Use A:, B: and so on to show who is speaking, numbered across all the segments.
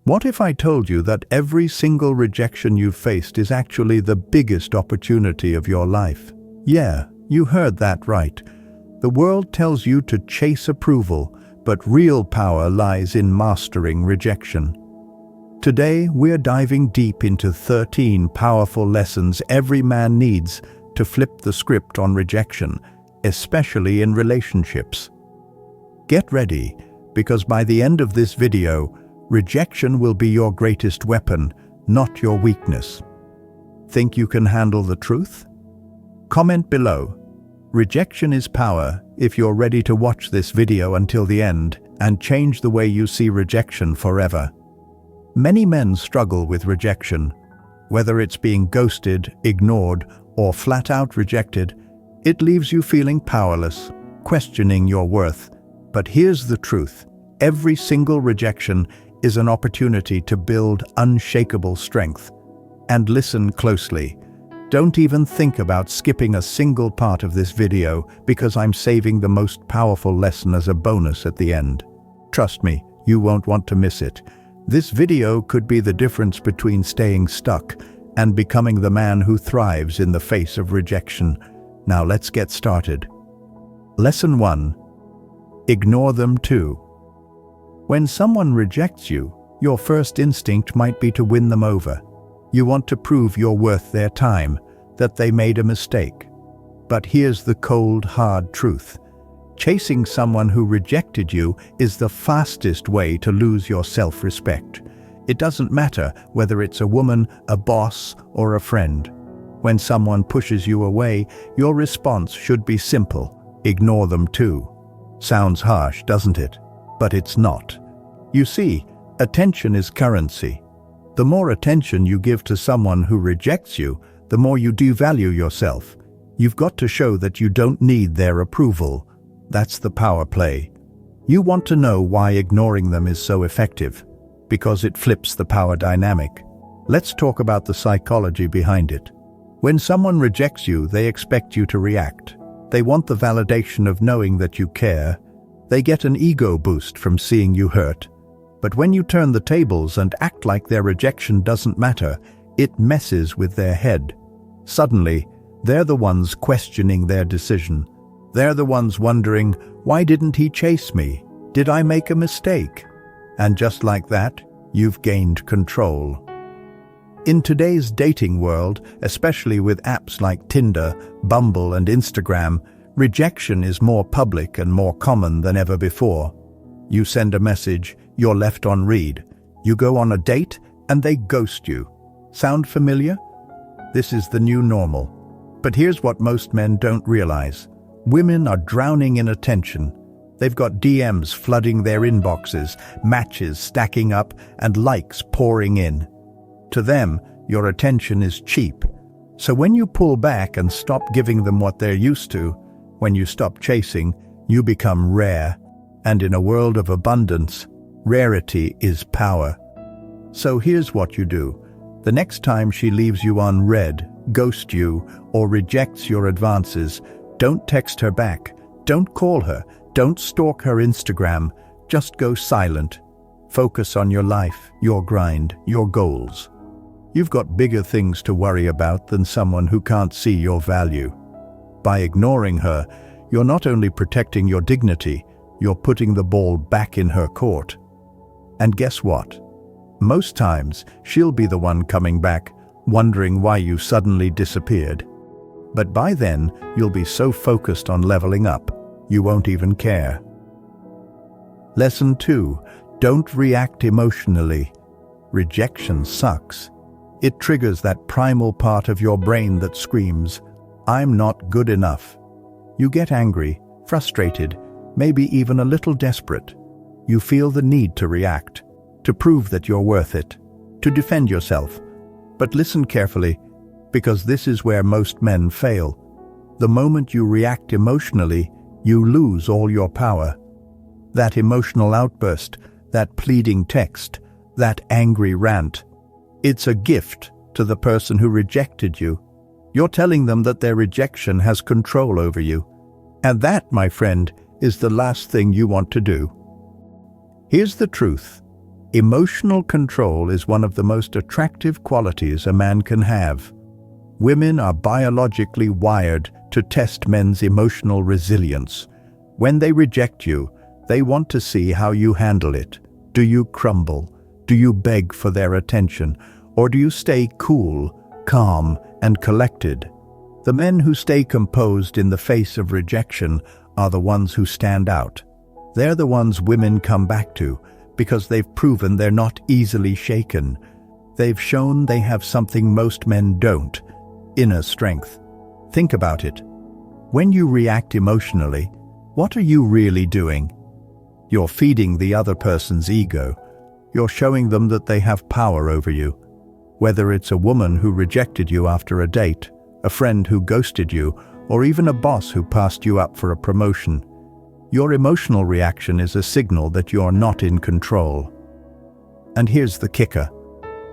A: What if I told you that every single rejection you've faced is actually the biggest opportunity of your life? Yeah, you heard that right. The world tells you to chase approval, but real power lies in mastering rejection. Today, we're diving deep into 13 powerful lessons every man needs to flip the script on rejection, especially in relationships. Get ready, because by the end of this video, rejection will be your greatest weapon, not your weakness. Think you can handle the truth? Comment below. Rejection is power if you're ready to watch this video until the end and change the way you see rejection forever. Many men struggle with rejection. Whether it's being ghosted, ignored, or flat out rejected, it leaves you feeling powerless, questioning your worth. But here's the truth. Every single rejection is an opportunity to build unshakable strength. And listen closely. Don't even think about skipping a single part of this video because I'm saving the most powerful lesson as a bonus at the end. Trust me, you won't want to miss it. This video could be the difference between staying stuck and becoming the man who thrives in the face of rejection. Now let's get started. Lesson 1. Ignore them too. When someone rejects you, your first instinct might be to win them over. You want to prove you're worth their time, that they made a mistake. But here's the cold, hard truth. Chasing someone who rejected you is the fastest way to lose your self-respect. It doesn't matter whether it's a woman, a boss, or a friend. When someone pushes you away, your response should be simple. Ignore them too. Sounds harsh, doesn't it? But it's not. You see, attention is currency. The more attention you give to someone who rejects you, the more you devalue yourself. You've got to show that you don't need their approval. That's the power play. You want to know why ignoring them is so effective. Because it flips the power dynamic. Let's talk about the psychology behind it. When someone rejects you, they expect you to react. They want the validation of knowing that you care. They get an ego boost from seeing you hurt. But when you turn the tables and act like their rejection doesn't matter, it messes with their head. Suddenly, they're the ones questioning their decision. They're the ones wondering, why didn't he chase me? Did I make a mistake? And just like that, you've gained control. In today's dating world, especially with apps like Tinder, Bumble, and Instagram, rejection is more public and more common than ever before. You send a message, you're left on read. You go on a date, and they ghost you. Sound familiar? This is the new normal. But here's what most men don't realize. Women are drowning in attention. They've got DMs flooding their inboxes, matches stacking up, and likes pouring in. To them, your attention is cheap. So when you pull back and stop giving them what they're used to, when you stop chasing, you become rare. And in a world of abundance, rarity is power. So here's what you do. The next time she leaves you on read, ghosts you, or rejects your advances, don't text her back. Don't call her. Don't stalk her Instagram. Just go silent. Focus on your life, your grind, your goals. You've got bigger things to worry about than someone who can't see your value. By ignoring her, you're not only protecting your dignity, you're putting the ball back in her court. And guess what? Most times, she'll be the one coming back, wondering why you suddenly disappeared. But by then, you'll be so focused on leveling up, you won't even care. Lesson 2. Don't react emotionally. Rejection sucks. It triggers that primal part of your brain that screams, "I'm not good enough." You get angry, frustrated, maybe even a little desperate. You feel the need to react, to prove that you're worth it, to defend yourself. But listen carefully, because this is where most men fail. The moment you react emotionally, you lose all your power. That emotional outburst, that pleading text, that angry rant, it's a gift to the person who rejected you. You're telling them that their rejection has control over you. And that, my friend, is the last thing you want to do. Here's the truth. Emotional control is one of the most attractive qualities a man can have. Women are biologically wired to test men's emotional resilience. When they reject you, they want to see how you handle it. Do you crumble? Do you beg for their attention? Or do you stay cool, calm, and collected? The men who stay composed in the face of rejection are the ones who stand out. They're the ones women come back to because they've proven they're not easily shaken. They've shown they have something most men don't: inner strength. Think about it. When you react emotionally, what are you really doing? You're feeding the other person's ego. You're showing them that they have power over you. Whether it's a woman who rejected you after a date, a friend who ghosted you, or even a boss who passed you up for a promotion, your emotional reaction is a signal that you're not in control. And here's the kicker.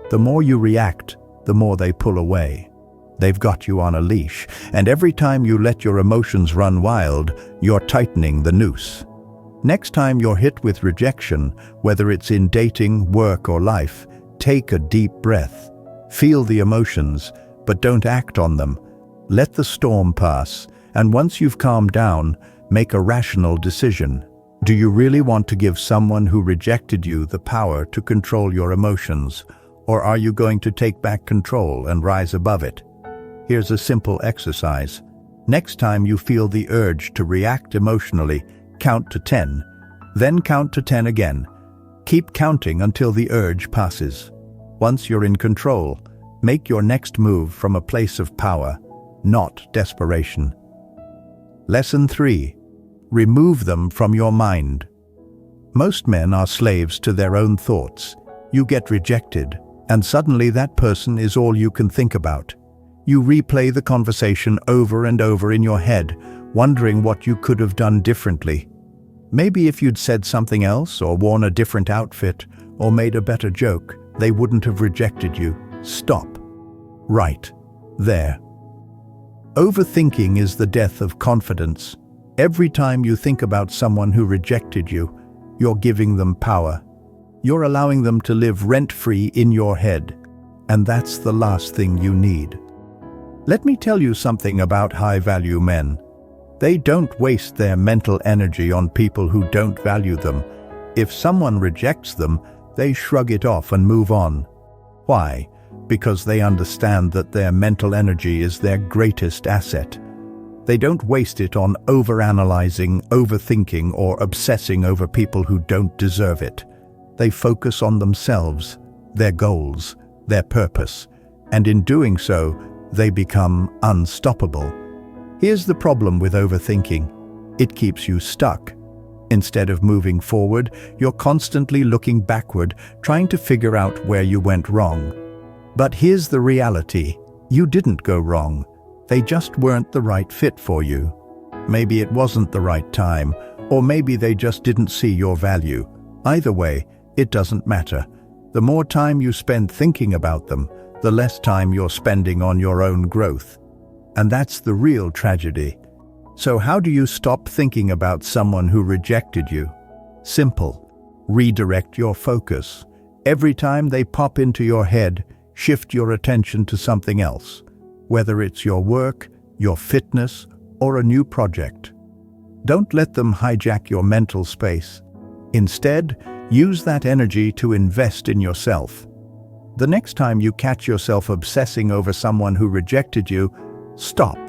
A: The more you react, the more they pull away. They've got you on a leash, and every time you let your emotions run wild, you're tightening the noose. Next time you're hit with rejection, whether it's in dating, work, or life, take a deep breath. Feel the emotions, but don't act on them. Let the storm pass, and once you've calmed down, make a rational decision. Do you really want to give someone who rejected you the power to control your emotions, or are you going to take back control and rise above it? Here's a simple exercise. Next time you feel the urge to react emotionally, count to 10. Then count to 10 again. Keep counting until the urge passes. Once you're in control, make your next move from a place of power, not desperation. Lesson 3. Remove them from your mind. Most men are slaves to their own thoughts. You get rejected, and suddenly that person is all you can think about. You replay the conversation over and over in your head, wondering what you could have done differently. Maybe if you'd said something else, or worn a different outfit, or made a better joke, they wouldn't have rejected you. Stop. Right there. Overthinking is the death of confidence. Every time you think about someone who rejected you, you're giving them power. You're allowing them to live rent-free in your head, and that's the last thing you need. Let me tell you something about high-value men. They don't waste their mental energy on people who don't value them. If someone rejects them, they shrug it off and move on. Why? Because they understand that their mental energy is their greatest asset. They don't waste it on overanalyzing, overthinking, or obsessing over people who don't deserve it. They focus on themselves, their goals, their purpose, and in doing so, they become unstoppable. Here's the problem with overthinking. It keeps you stuck. Instead of moving forward, you're constantly looking backward, trying to figure out where you went wrong. But here's the reality. You didn't go wrong. They just weren't the right fit for you. Maybe it wasn't the right time, or maybe they just didn't see your value. Either way, it doesn't matter. The more time you spend thinking about them, the less time you're spending on your own growth. And that's the real tragedy. So how do you stop thinking about someone who rejected you? Simple. Redirect your focus. Every time they pop into your head, shift your attention to something else, whether it's your work, your fitness, or a new project. Don't let them hijack your mental space. Instead, use that energy to invest in yourself. The next time you catch yourself obsessing over someone who rejected you, stop.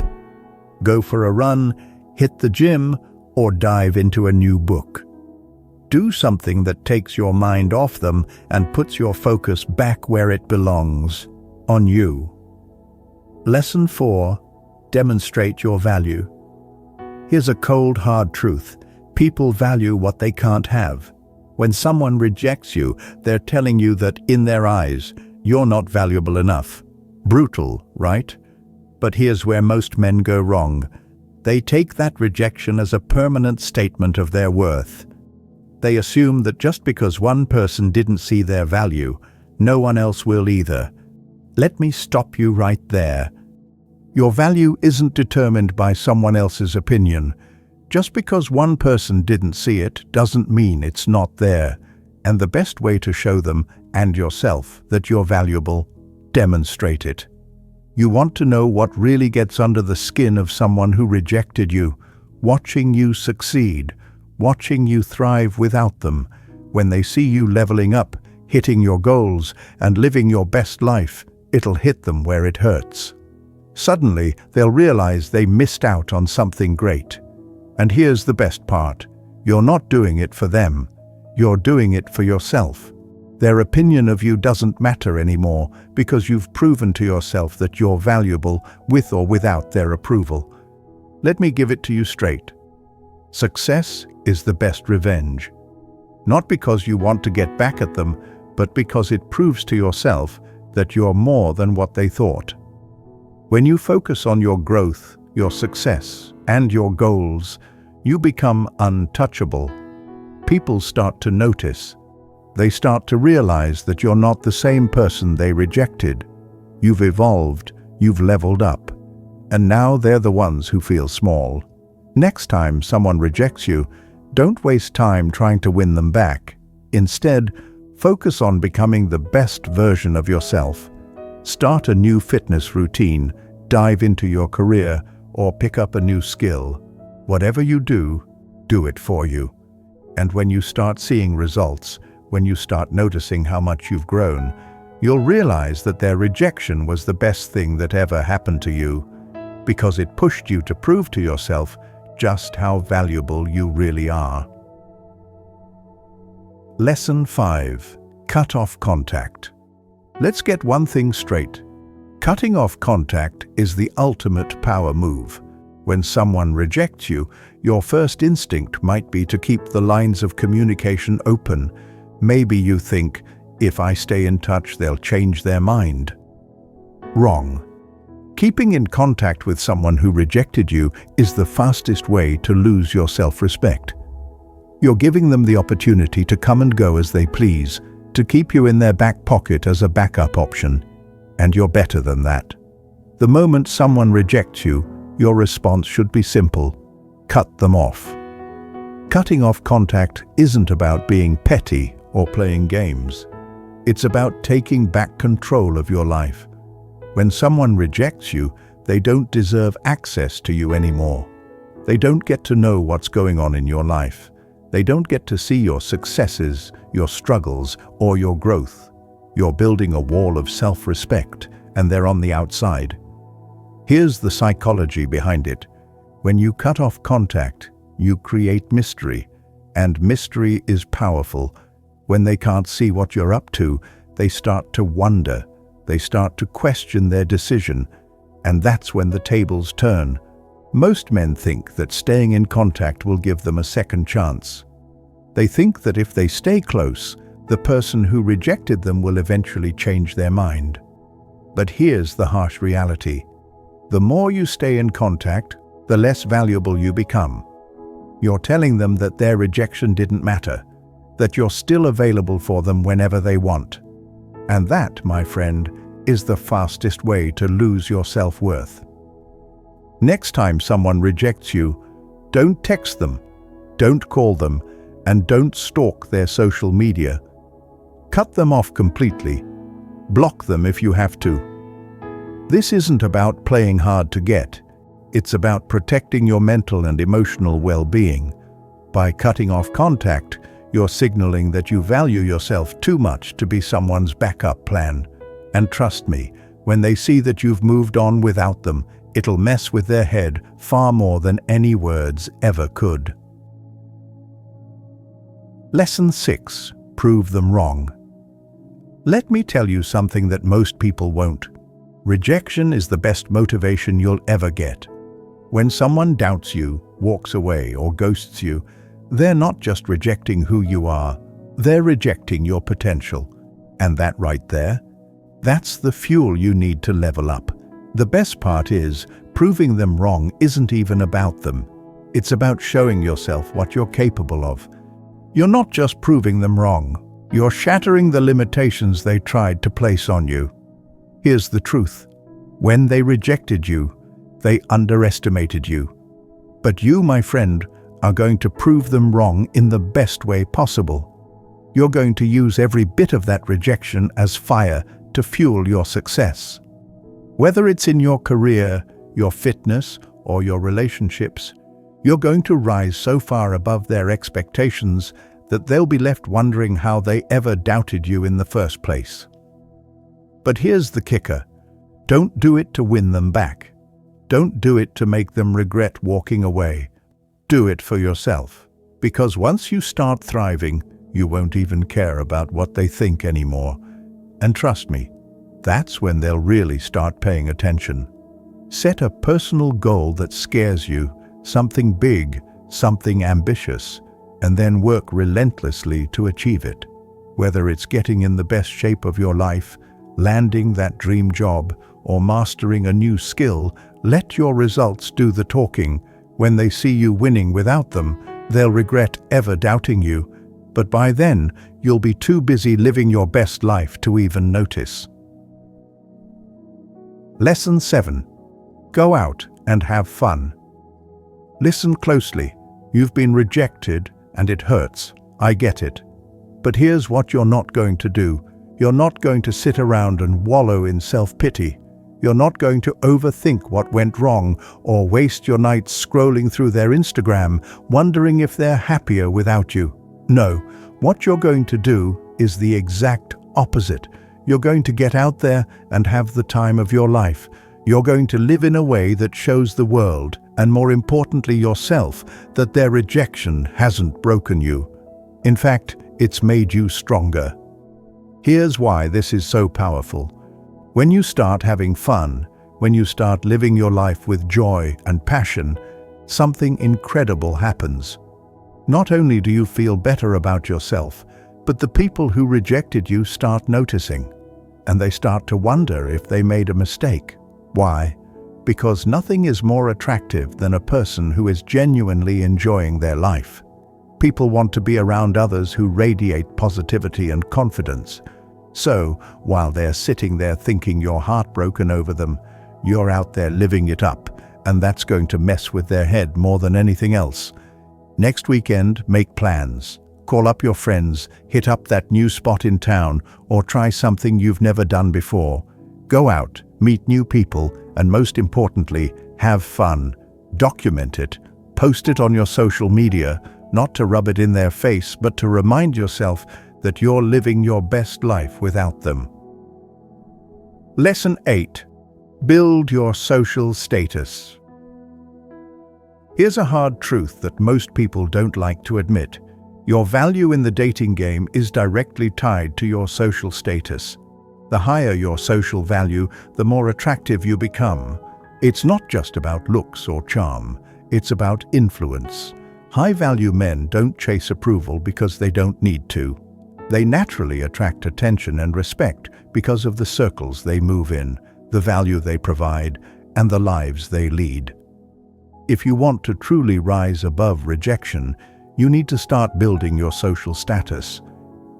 A: Go for a run, hit the gym, or dive into a new book. Do something that takes your mind off them and puts your focus back where it belongs, on you. Lesson 4. Demonstrate your value. Here's a cold, hard truth. People value what they can't have. When someone rejects you, they're telling you that, in their eyes, you're not valuable enough. Brutal, right? But here's where most men go wrong. They take that rejection as a permanent statement of their worth. They assume that just because one person didn't see their value, no one else will either. Let me stop you right there. Your value isn't determined by someone else's opinion. Just because one person didn't see it doesn't mean it's not there. And the best way to show them and yourself that you're valuable, demonstrate it. You want to know what really gets under the skin of someone who rejected you, watching you succeed, watching you thrive without them. When they see you leveling up, hitting your goals, and living your best life, it'll hit them where it hurts. Suddenly, they'll realize they missed out on something great. And here's the best part. You're not doing it for them. You're doing it for yourself. Their opinion of you doesn't matter anymore because you've proven to yourself that you're valuable with or without their approval. Let me give it to you straight. Success is the best revenge. Not because you want to get back at them, but because it proves to yourself that you're more than what they thought. When you focus on your growth, your success, and your goals, you become untouchable. People start to notice. They start to realize that you're not the same person they rejected. You've evolved, you've leveled up, and now they're the ones who feel small. Next time someone rejects you, don't waste time trying to win them back. Instead, focus on becoming the best version of yourself. Start a new fitness routine, dive into your career, or pick up a new skill. Whatever you do, do it for you. And when you start seeing results, when you start noticing how much you've grown, you'll realize that their rejection was the best thing that ever happened to you, because it pushed you to prove to yourself just how valuable you really are. Lesson 5. Cut off contact. Let's get one thing straight. Cutting off contact is the ultimate power move. When someone rejects you, your first instinct might be to keep the lines of communication open. Maybe you think, if I stay in touch, they'll change their mind. Wrong. Keeping in contact with someone who rejected you is the fastest way to lose your self-respect. You're giving them the opportunity to come and go as they please, to keep you in their back pocket as a backup option. And you're better than that. The moment someone rejects you, your response should be simple: cut them off. Cutting off contact isn't about being petty or playing games. It's about taking back control of your life. When someone rejects you, they don't deserve access to you anymore. They don't get to know what's going on in your life. They don't get to see your successes, your struggles, or your growth. You're building a wall of self-respect, and they're on the outside. Here's the psychology behind it. When you cut off contact, you create mystery, and mystery is powerful. When they can't see what you're up to, they start to wonder. They start to question their decision, and that's when the tables turn. Most men think that staying in contact will give them a second chance. They think that if they stay close, the person who rejected them will eventually change their mind. But here's the harsh reality. The more you stay in contact, the less valuable you become. You're telling them that their rejection didn't matter, that you're still available for them whenever they want. And that, my friend, is the fastest way to lose your self-worth. Next time someone rejects you, don't text them, don't call them, and don't stalk their social media. Cut them off completely. Block them if you have to. This isn't about playing hard to get. It's about protecting your mental and emotional well-being. By cutting off contact, you're signaling that you value yourself too much to be someone's backup plan. And trust me, when they see that you've moved on without them, it'll mess with their head far more than any words ever could. Lesson 6. Prove them wrong. Let me tell you something that most people won't. Rejection is the best motivation you'll ever get. When someone doubts you, walks away, or ghosts you, they're not just rejecting who you are, they're rejecting your potential. And that right there, that's the fuel you need to level up. The best part is, proving them wrong isn't even about them. It's about showing yourself what you're capable of. You're not just proving them wrong, you're shattering the limitations they tried to place on you. Here's the truth. When they rejected you, they underestimated you. But you, my friend, are going to prove them wrong in the best way possible. You're going to use every bit of that rejection as fire to fuel your success. Whether it's in your career, your fitness, or your relationships, you're going to rise so far above their expectations that they'll be left wondering how they ever doubted you in the first place. But here's the kicker. Don't do it to win them back. Don't do it to make them regret walking away. Do it for yourself. Because once you start thriving, you won't even care about what they think anymore. And trust me, that's when they'll really start paying attention. Set a personal goal that scares you, something big, something ambitious, and then work relentlessly to achieve it. Whether it's getting in the best shape of your life, landing that dream job, or mastering a new skill, let your results do the talking. When they see you winning without them, they'll regret ever doubting you, but by then, you'll be too busy living your best life to even notice. Lesson 7. Go out and have fun. Listen closely. You've been rejected and it hurts. I get it. But here's what you're not going to do. You're not going to sit around and wallow in self-pity. You're not going to overthink what went wrong or waste your nights scrolling through their Instagram, wondering if they're happier without you. No, what you're going to do is the exact opposite. You're going to get out there and have the time of your life. You're going to live in a way that shows the world, and more importantly yourself, that their rejection hasn't broken you. In fact, it's made you stronger. Here's why this is so powerful. When you start having fun, when you start living your life with joy and passion, something incredible happens. Not only do you feel better about yourself, but the people who rejected you start noticing, and they start to wonder if they made a mistake. Why? Because nothing is more attractive than a person who is genuinely enjoying their life. People want to be around others who radiate positivity and confidence. So, while they're sitting there thinking you're heartbroken over them, you're out there living it up, and that's going to mess with their head more than anything else. Next weekend, make plans. Call up your friends, hit up that new spot in town, or try something you've never done before. Go out, meet new people, and most importantly, have fun. Document it. Post it on your social media, not to rub it in their face, but to remind yourself that you're living your best life without them. Lesson 8. Build your social status. Here's a hard truth that most people don't like to admit. Your value in the dating game is directly tied to your social status. The higher your social value, the more attractive you become. It's not just about looks or charm, it's about influence. High-value men don't chase approval because they don't need to. They naturally attract attention and respect because of the circles they move in, the value they provide, and the lives they lead. If you want to truly rise above rejection, you need to start building your social status.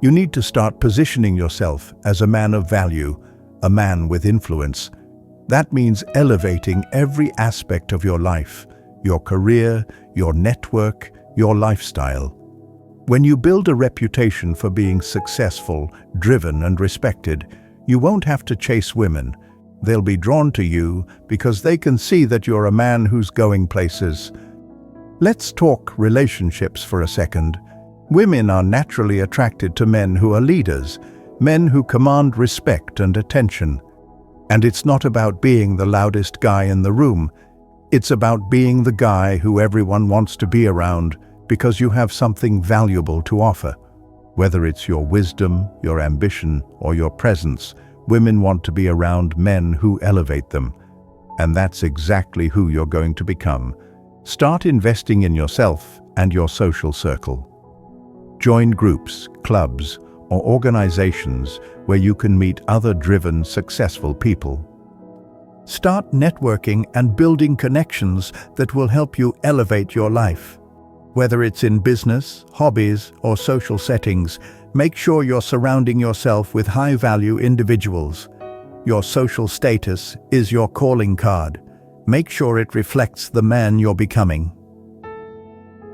A: You need to start positioning yourself as a man of value, a man with influence. That means elevating every aspect of your life, your career, your network, your lifestyle. When you build a reputation for being successful, driven, and respected, you won't have to chase women. They'll be drawn to you because they can see that you're a man who's going places. Let's talk relationships for a second. Women are naturally attracted to men who are leaders, men who command respect and attention. And it's not about being the loudest guy in the room. It's about being the guy who everyone wants to be around because you have something valuable to offer. Whether it's your wisdom, your ambition, or your presence, women want to be around men who elevate them. And that's exactly who you're going to become. Start investing in yourself and your social circle. Join groups, clubs, or organizations where you can meet other driven, successful people. Start networking and building connections that will help you elevate your life. Whether it's in business, hobbies, or social settings, make sure you're surrounding yourself with high-value individuals. Your social status is your calling card. Make sure it reflects the man you're becoming.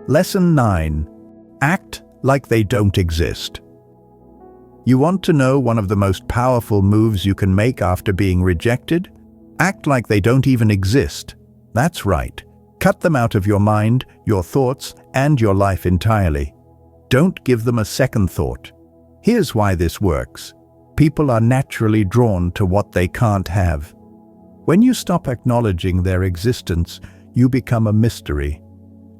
A: Lesson 9. Act like they don't exist. You want to know one of the most powerful moves you can make after being rejected? Act like they don't even exist. That's right. Cut them out of your mind, your thoughts, and your life entirely. Don't give them a second thought. Here's why this works. People are naturally drawn to what they can't have. When you stop acknowledging their existence, you become a mystery.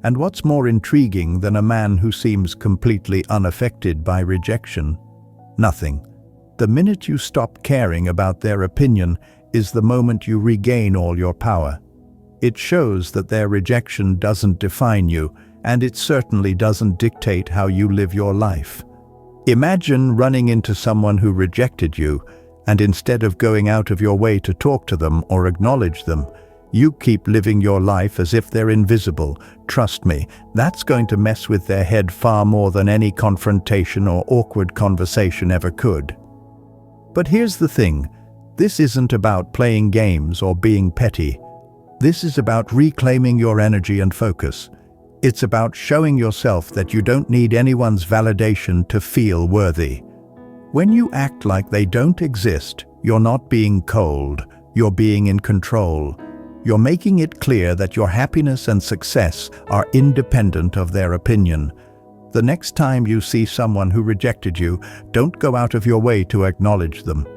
A: And what's more intriguing than a man who seems completely unaffected by rejection? Nothing. The minute you stop caring about their opinion is the moment you regain all your power. It shows that their rejection doesn't define you, and it certainly doesn't dictate how you live your life. Imagine running into someone who rejected you, and instead of going out of your way to talk to them or acknowledge them, you keep living your life as if they're invisible. Trust me, that's going to mess with their head far more than any confrontation or awkward conversation ever could. But here's the thing, this isn't about playing games or being petty. This is about reclaiming your energy and focus. It's about showing yourself that you don't need anyone's validation to feel worthy. When you act like they don't exist, you're not being cold, you're being in control. You're making it clear that your happiness and success are independent of their opinion. The next time you see someone who rejected you, don't go out of your way to acknowledge them.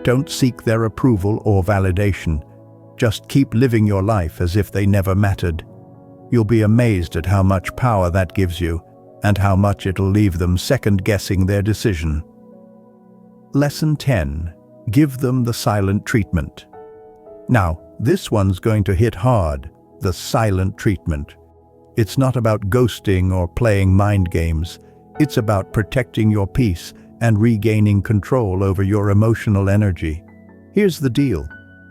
A: Don't seek their approval or validation. Just keep living your life as if they never mattered. You'll be amazed at how much power that gives you, and how much it'll leave them second-guessing their decision. Lesson 10. Give them the silent treatment. Now, this one's going to hit hard, the silent treatment. It's not about ghosting or playing mind games. It's about protecting your peace and regaining control over your emotional energy. Here's the deal.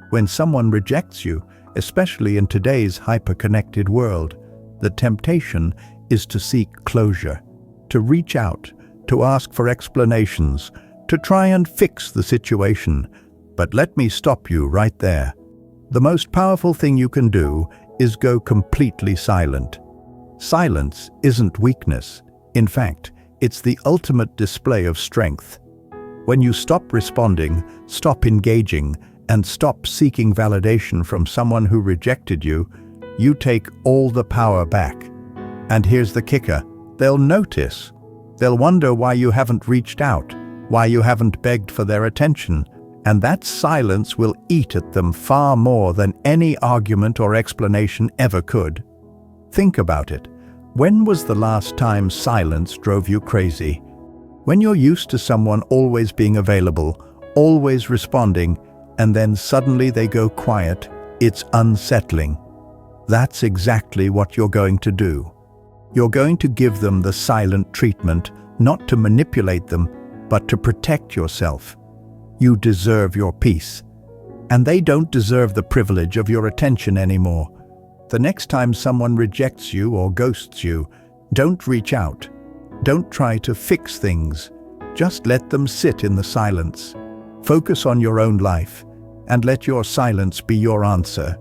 A: When someone rejects you, especially in today's hyper-connected world, the temptation is to seek closure, to reach out, to ask for explanations, to try and fix the situation. But let me stop you right there. The most powerful thing you can do is go completely silent. Silence isn't weakness. In fact, it's the ultimate display of strength. When you stop responding, stop engaging, and stop seeking validation from someone who rejected you, you take all the power back. And here's the kicker, they'll notice. They'll wonder why you haven't reached out, why you haven't begged for their attention, and that silence will eat at them far more than any argument or explanation ever could. Think about it. When was the last time silence drove you crazy? When you're used to someone always being available, always responding, and then suddenly they go quiet, it's unsettling. That's exactly what you're going to do. You're going to give them the silent treatment, not to manipulate them, but to protect yourself. You deserve your peace. And they don't deserve the privilege of your attention anymore. The next time someone rejects you or ghosts you, don't reach out. Don't try to fix things. Just let them sit in the silence. Focus on your own life, and let your silence be your answer.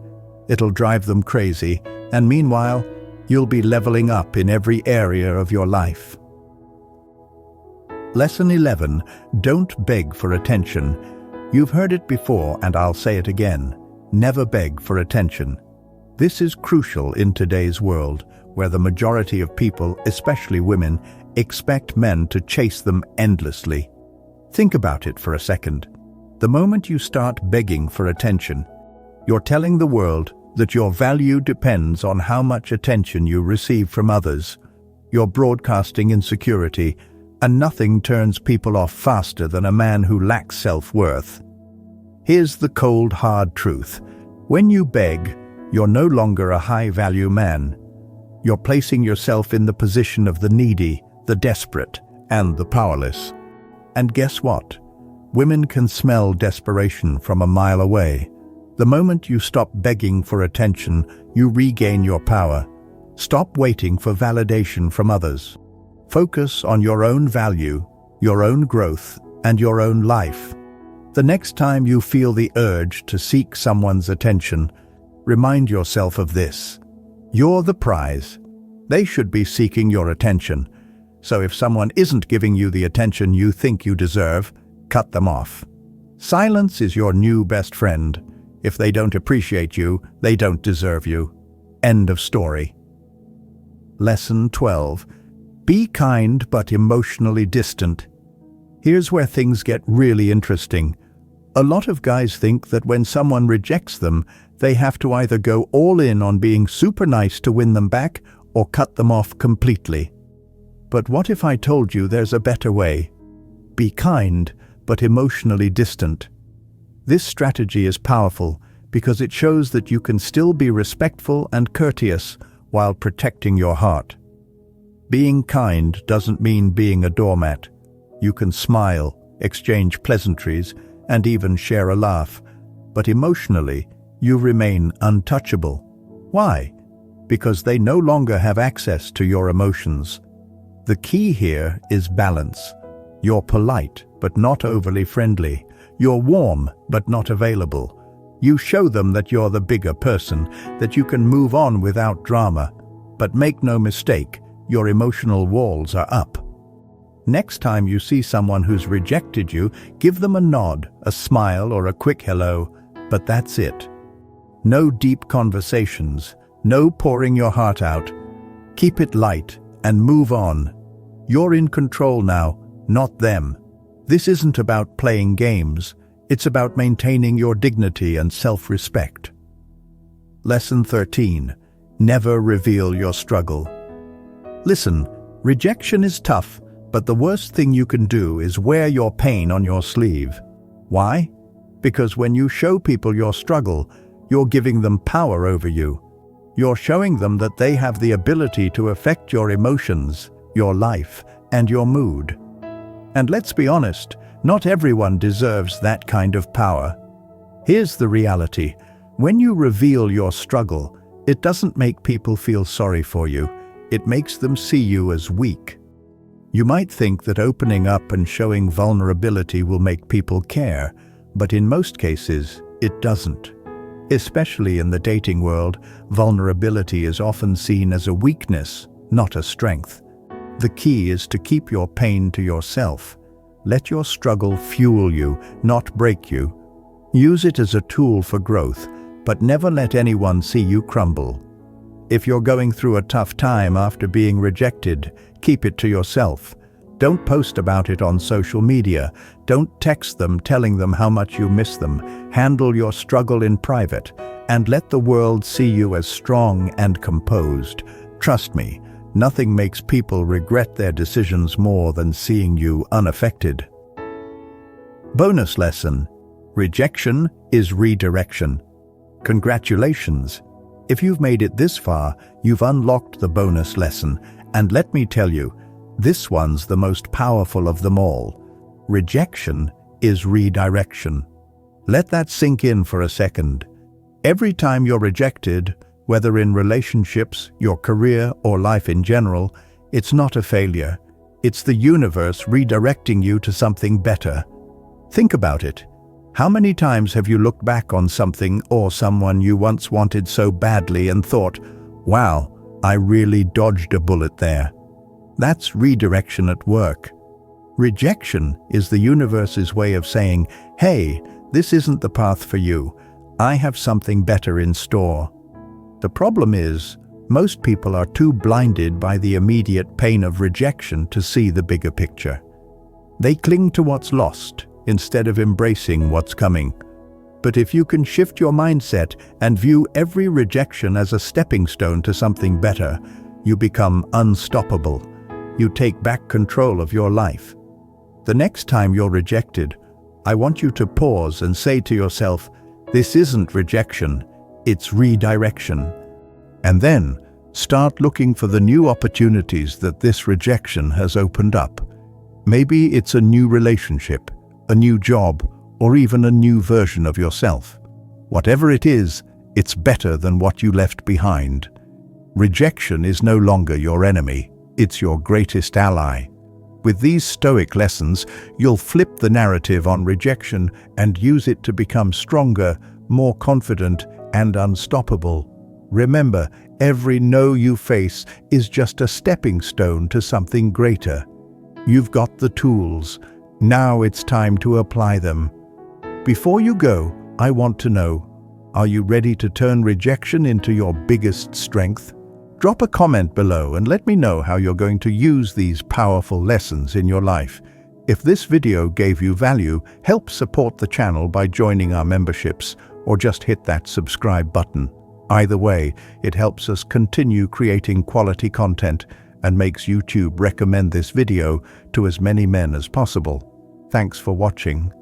A: It'll drive them crazy, and meanwhile, you'll be leveling up in every area of your life. Lesson 11. Don't beg for attention. You've heard it before, and I'll say it again. Never beg for attention. This is crucial in today's world, where the majority of people, especially women, expect men to chase them endlessly. Think about it for a second. The moment you start begging for attention, you're telling the world that your value depends on how much attention you receive from others. You're broadcasting insecurity, and nothing turns people off faster than a man who lacks self-worth. Here's the cold, hard truth. When you beg, you're no longer a high-value man. You're placing yourself in the position of the needy, the desperate, and the powerless. And guess what? Women can smell desperation from a mile away. The moment you stop begging for attention, you regain your power. Stop waiting for validation from others. Focus on your own value, your own growth, and your own life. The next time you feel the urge to seek someone's attention, remind yourself of this. You're the prize. They should be seeking your attention. So if someone isn't giving you the attention you think you deserve, cut them off. Silence is your new best friend. If they don't appreciate you, they don't deserve you. End of story. Lesson 12. Be kind but emotionally distant. Here's where things get really interesting. A lot of guys think that when someone rejects them, they have to either go all in on being super nice to win them back or cut them off completely. But what if I told you there's a better way? Be kind but emotionally distant. This strategy is powerful because it shows that you can still be respectful and courteous while protecting your heart. Being kind doesn't mean being a doormat. You can smile, exchange pleasantries, and even share a laugh, but emotionally, you remain untouchable. Why? Because they no longer have access to your emotions. The key here is balance. You're polite, but not overly friendly. You're warm, but not available. You show them that you're the bigger person, that you can move on without drama. But make no mistake, your emotional walls are up. Next time you see someone who's rejected you, give them a nod, a smile, or a quick hello, but that's it. No deep conversations, no pouring your heart out. Keep it light and move on. You're in control now, not them. This isn't about playing games. It's about maintaining your dignity and self-respect. Lesson 13. Never reveal your struggle. Listen, rejection is tough, but the worst thing you can do is wear your pain on your sleeve. Why? Because when you show people your struggle, you're giving them power over you. You're showing them that they have the ability to affect your emotions, your life, and your mood. And let's be honest, not everyone deserves that kind of power. Here's the reality. When you reveal your struggle, it doesn't make people feel sorry for you. It makes them see you as weak. You might think that opening up and showing vulnerability will make people care, but in most cases, it doesn't. Especially in the dating world, vulnerability is often seen as a weakness, not a strength. The key is to keep your pain to yourself. Let your struggle fuel you, not break you. Use it as a tool for growth, but never let anyone see you crumble. If you're going through a tough time after being rejected, keep it to yourself. Don't post about it on social media. Don't text them telling them how much you miss them. Handle your struggle in private, and let the world see you as strong and composed. Trust me, nothing makes people regret their decisions more than seeing you unaffected. Bonus lesson: rejection is redirection. Congratulations! If you've made it this far, you've unlocked the bonus lesson, and let me tell you, this one's the most powerful of them all. Rejection is redirection. Let that sink in for a second. Every time you're rejected, whether in relationships, your career, or life in general, it's not a failure. It's the universe redirecting you to something better. Think about it. How many times have you looked back on something or someone you once wanted so badly and thought, wow, I really dodged a bullet there? That's redirection at work. Rejection is the universe's way of saying, hey, this isn't the path for you. I have something better in store. The problem is, most people are too blinded by the immediate pain of rejection to see the bigger picture. They cling to what's lost instead of embracing what's coming. But if you can shift your mindset and view every rejection as a stepping stone to something better, you become unstoppable. You take back control of your life. The next time you're rejected, I want you to pause and say to yourself, this isn't rejection, it's redirection. And then, start looking for the new opportunities that this rejection has opened up. Maybe it's a new relationship, a new job, or even a new version of yourself. Whatever it is, it's better than what you left behind. Rejection is no longer your enemy, it's your greatest ally. With these Stoic lessons, you'll flip the narrative on rejection and use it to become stronger, more confident, and unstoppable. Remember, every no you face is just a stepping stone to something greater. You've got the tools. Now it's time to apply them. Before you go, I want to know, are you ready to turn rejection into your biggest strength? Drop a comment below and let me know how you're going to use these powerful lessons in your life. If this video gave you value, help support the channel by joining our memberships or just hit that subscribe button. Either way, it helps us continue creating quality content and makes YouTube recommend this video to as many men as possible. Thanks for watching.